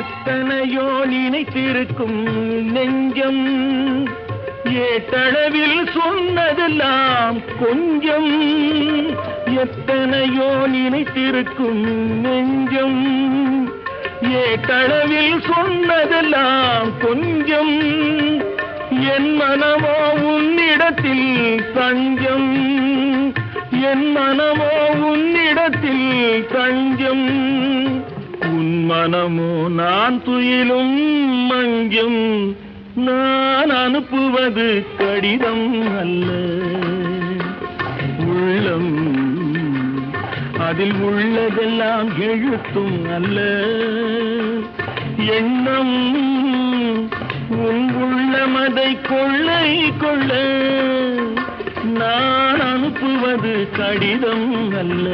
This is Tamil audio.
எத்தனையோ நினைத்திருக்கும் நெஞ்சம் ஏட்டளவில் சொன்னதெல்லாம் கொஞ்சம். எத்தனையோ நினைத்திருக்கும் நெஞ்சம் ஏட்டளவில் சொன்னதெல்லாம் கொஞ்சம். என் மனமோ உன்னிடத்தில் தஞ்சம். என் மனமோ உன்னிடத்தில் தஞ்சம். உன் மனமோ நான் துயிலும் மஞ்சம். நான் அனுப்புவது கடிதம் அல்ல, உள்ளம். அதில் உள்ளதெல்லாம் எழுத்தும் அல்ல, எண்ணம். உன் உள்ளமதை கொள்ளை கொள்ள நான் அனுப்புவது கடிதம் அல்ல.